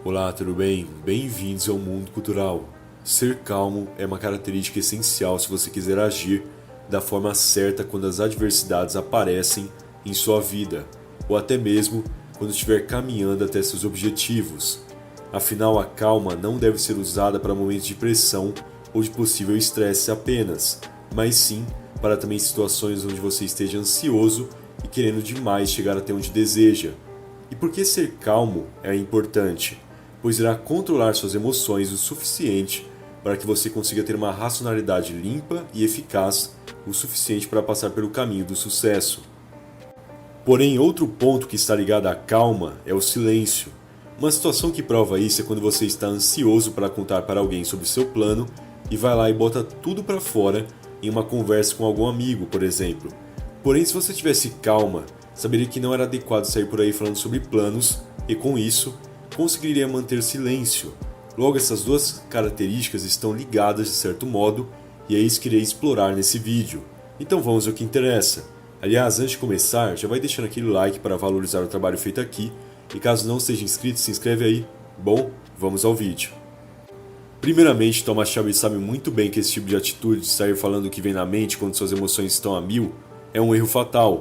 Olá, tudo bem? Bem-vindos ao mundo cultural. Ser calmo é uma característica essencial se você quiser agir da forma certa quando as adversidades aparecem em sua vida, ou até mesmo quando estiver caminhando até seus objetivos. Afinal, a calma não deve ser usada para momentos de pressão ou de possível estresse apenas, mas sim para também situações onde você esteja ansioso e querendo demais chegar até onde deseja. E por que ser calmo é importante? Pois irá controlar suas emoções o suficiente para que você consiga ter uma racionalidade limpa e eficaz o suficiente para passar pelo caminho do sucesso. Porém, outro ponto que está ligado à calma é o silêncio. Uma situação que prova isso é quando você está ansioso para contar para alguém sobre seu plano e vai lá e bota tudo para fora em uma conversa com algum amigo, por exemplo. Porém, se você tivesse calma, saberia que não era adequado sair por aí falando sobre planos e, com isso, conseguiria manter silêncio. Logo, essas duas características estão ligadas de certo modo e é isso que irei explorar nesse vídeo. Então vamos ao que interessa. Aliás, antes de começar, já vai deixando aquele like para valorizar o trabalho feito aqui e caso não seja inscrito, se inscreve aí. Bom, vamos ao vídeo. Primeiramente, Thomas Shelby sabe muito bem que esse tipo de atitude de sair falando o que vem na mente quando suas emoções estão a mil é um erro fatal.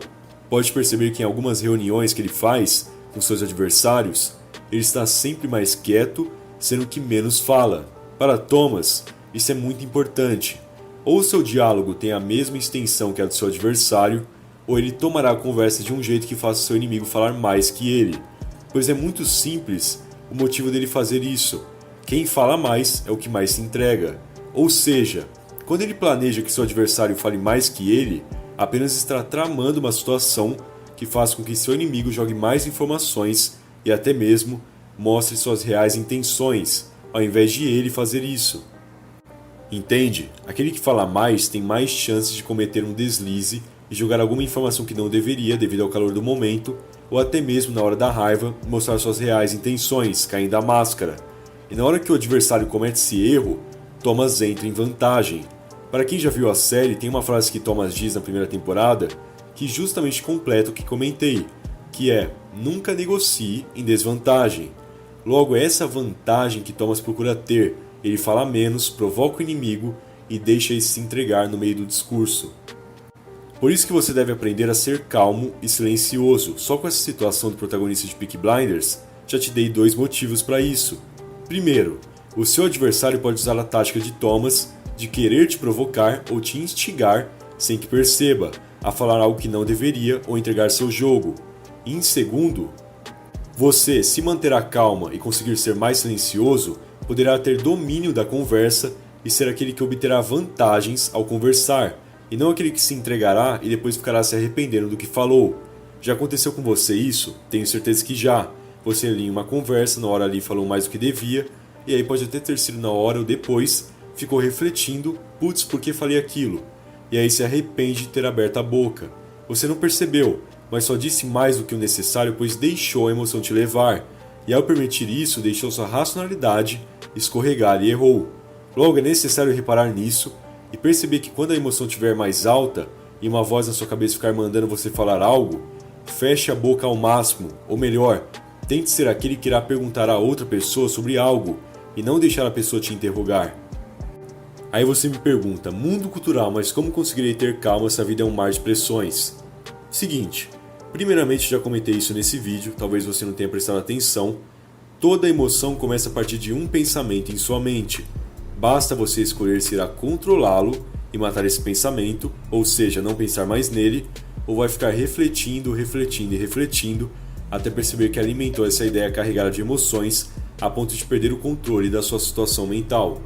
Pode perceber que em algumas reuniões que ele faz com seus adversários, ele está sempre mais quieto, sendo que menos fala. Para Thomas, isso é muito importante. Ou seu diálogo tem a mesma extensão que a do seu adversário, ou ele tomará a conversa de um jeito que faça seu inimigo falar mais que ele. Pois é muito simples o motivo dele fazer isso. Quem fala mais é o que mais se entrega. Ou seja, quando ele planeja que seu adversário fale mais que ele, apenas está tramando uma situação que faz com que seu inimigo jogue mais informações e até mesmo mostre suas reais intenções, ao invés de ele fazer isso. Entende? Aquele que fala mais tem mais chances de cometer um deslize e jogar alguma informação que não deveria devido ao calor do momento, ou até mesmo na hora da raiva mostrar suas reais intenções, caindo a máscara. E na hora que o adversário comete esse erro, Thomas entra em vantagem. Para quem já viu a série, tem uma frase que Thomas diz na primeira temporada que justamente completa o que comentei, que é: nunca negocie em desvantagem. Logo, é essa vantagem que Thomas procura ter. Ele fala menos, provoca o inimigo e deixa ele se entregar no meio do discurso. Por isso que você deve aprender a ser calmo e silencioso. Só com essa situação do protagonista de Peaky Blinders, já te dei 2 motivos para isso. Primeiro, o seu adversário pode usar a tática de Thomas de querer te provocar ou te instigar sem que perceba, a falar algo que não deveria ou entregar seu jogo. E em segundo, você, se manterá calma e conseguir ser mais silencioso, poderá ter domínio da conversa e ser aquele que obterá vantagens ao conversar, e não aquele que se entregará e depois ficará se arrependendo do que falou. Já aconteceu com você isso? Tenho certeza que já. Você ali em uma conversa, na hora ali falou mais do que devia, e aí pode até ter sido na hora ou depois, ficou refletindo, putz, por que falei aquilo? E aí se arrepende de ter aberto a boca. Você não percebeu, mas só disse mais do que o necessário, pois deixou a emoção te levar, e ao permitir isso, deixou sua racionalidade escorregar e errou. Logo, é necessário reparar nisso e perceber que quando a emoção estiver mais alta e uma voz na sua cabeça ficar mandando você falar algo, feche a boca ao máximo, ou melhor, tente ser aquele que irá perguntar a outra pessoa sobre algo e não deixar a pessoa te interrogar. Aí você me pergunta: mundo cultural, mas como conseguirei ter calma se a vida é um mar de pressões? Seguinte, primeiramente já comentei isso nesse vídeo, talvez você não tenha prestado atenção. Toda emoção começa a partir de um pensamento em sua mente. Basta você escolher se irá controlá-lo e matar esse pensamento, ou seja, não pensar mais nele, ou vai ficar refletindo, refletindo e refletindo, até perceber que alimentou essa ideia carregada de emoções a ponto de perder o controle da sua situação mental.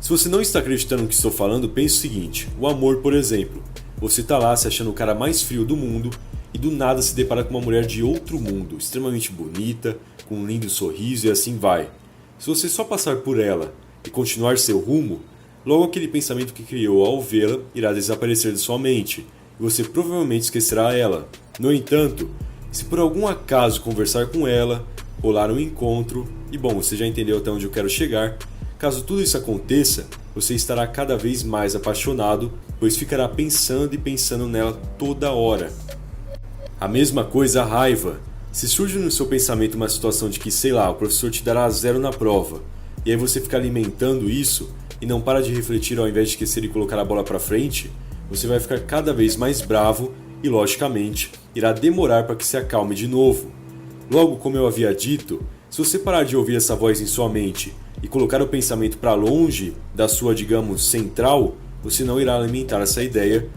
Se você não está acreditando no que estou falando, pense o seguinte: o amor, por exemplo. Você está lá se achando o cara mais frio do mundo e do nada se depara com uma mulher de outro mundo, extremamente bonita, com um lindo sorriso e assim vai. Se você só passar por ela e continuar seu rumo, logo aquele pensamento que criou ao vê-la irá desaparecer de sua mente e você provavelmente esquecerá ela. No entanto, se por algum acaso conversar com ela, rolar um encontro, e bom, você já entendeu até onde eu quero chegar, caso tudo isso aconteça, você estará cada vez mais apaixonado, pois ficará pensando e pensando nela toda hora. A mesma coisa a raiva. Se surge no seu pensamento uma situação de que, sei lá, o professor te dará 0 na prova, e aí você fica alimentando isso e não para de refletir ao invés de esquecer e colocar a bola para frente, você vai ficar cada vez mais bravo e, logicamente, irá demorar para que se acalme de novo. Logo, como eu havia dito, se você parar de ouvir essa voz em sua mente e colocar o pensamento para longe da sua, digamos, central, você não irá alimentar essa ideia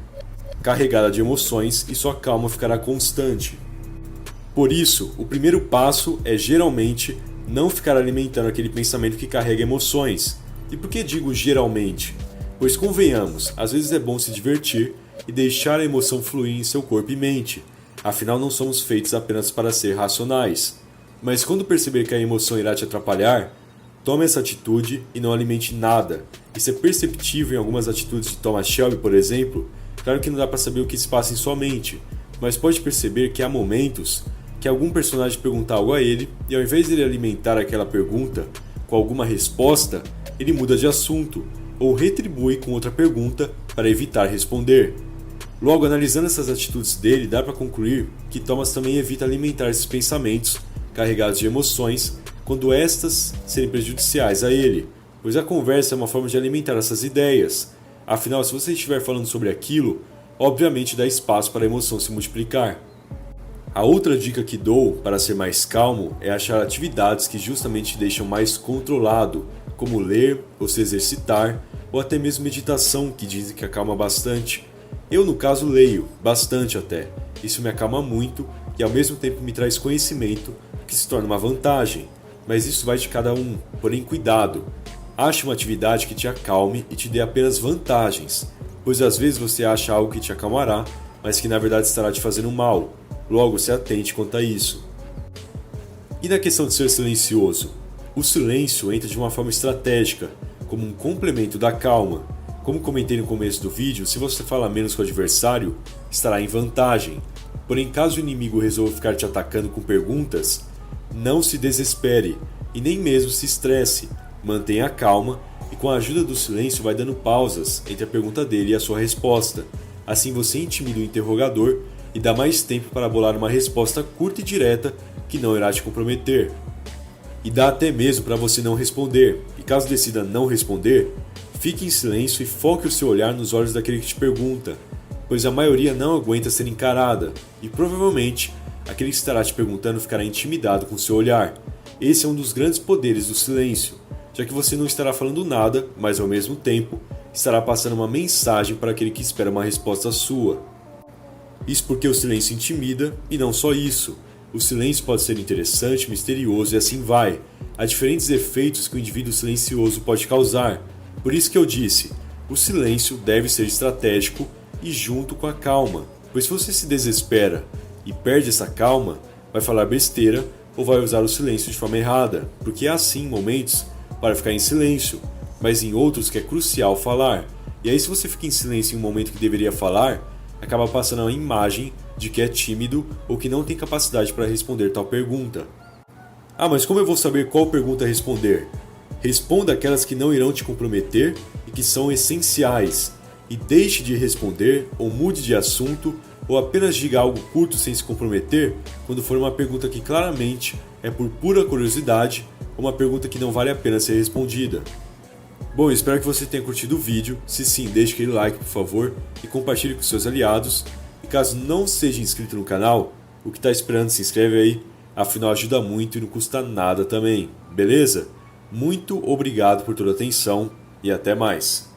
carregada de emoções e sua calma ficará constante. Por isso, o primeiro passo é geralmente não ficar alimentando aquele pensamento que carrega emoções. E por que digo geralmente? Pois convenhamos, às vezes é bom se divertir e deixar a emoção fluir em seu corpo e mente. Afinal, não somos feitos apenas para ser racionais. Mas quando perceber que a emoção irá te atrapalhar, tome essa atitude e não alimente nada. Isso é perceptível em algumas atitudes de Thomas Shelby, por exemplo. Claro que não dá para saber o que se passa em sua mente, mas pode perceber que há momentos que algum personagem pergunta algo a ele e ao invés de ele alimentar aquela pergunta com alguma resposta, ele muda de assunto ou retribui com outra pergunta para evitar responder. Logo, analisando essas atitudes dele, dá para concluir que Thomas também evita alimentar esses pensamentos carregados de emoções quando estas serem prejudiciais a ele, pois a conversa é uma forma de alimentar essas ideias. Afinal, se você estiver falando sobre aquilo, obviamente dá espaço para a emoção se multiplicar. A outra dica que dou para ser mais calmo é achar atividades que justamente te deixam mais controlado, como ler ou se exercitar, ou até mesmo meditação, que dizem que acalma bastante. Eu, no caso, leio, bastante até. Isso me acalma muito e ao mesmo tempo me traz conhecimento, o que se torna uma vantagem. Mas isso vai de cada um, porém cuidado. Ache uma atividade que te acalme e te dê apenas vantagens, pois às vezes você acha algo que te acalmará, mas que na verdade estará te fazendo mal. Logo, se atente quanto a isso. E na questão de ser silencioso? O silêncio entra de uma forma estratégica, como um complemento da calma. Como comentei no começo do vídeo, se você falar menos com o adversário, estará em vantagem. Porém, caso o inimigo resolva ficar te atacando com perguntas, não se desespere e nem mesmo se estresse. Mantenha a calma e com a ajuda do silêncio vai dando pausas entre a pergunta dele e a sua resposta. Assim você intimida o interrogador e dá mais tempo para bolar uma resposta curta e direta que não irá te comprometer. E dá até mesmo para você não responder, e caso decida não responder, fique em silêncio e foque o seu olhar nos olhos daquele que te pergunta, pois a maioria não aguenta ser encarada, e provavelmente aquele que estará te perguntando ficará intimidado com seu olhar. Esse é um dos grandes poderes do silêncio, já que você não estará falando nada, mas ao mesmo tempo estará passando uma mensagem para aquele que espera uma resposta sua. Isso porque o silêncio intimida, e não só isso. O silêncio pode ser interessante, misterioso e assim vai. Há diferentes efeitos que o indivíduo silencioso pode causar. Por isso que eu disse, o silêncio deve ser estratégico e junto com a calma. Pois se você se desespera e perde essa calma, vai falar besteira ou vai usar o silêncio de forma errada. Porque há sim momentos para ficar em silêncio, mas em outros que é crucial falar. E aí se você fica em silêncio em um momento que deveria falar, acaba passando a imagem de que é tímido ou que não tem capacidade para responder tal pergunta. Ah, mas como eu vou saber qual pergunta responder? Responda aquelas que não irão te comprometer e que são essenciais. E deixe de responder ou mude de assunto ou apenas diga algo curto sem se comprometer quando for uma pergunta que claramente é por pura curiosidade ou uma pergunta que não vale a pena ser respondida. Bom, espero que você tenha curtido o vídeo. Se sim, deixe aquele like, por favor, e compartilhe com seus aliados. E caso não seja inscrito no canal, o que está esperando, se inscreve aí. Afinal, ajuda muito e não custa nada também, beleza? Muito obrigado por toda a atenção e até mais.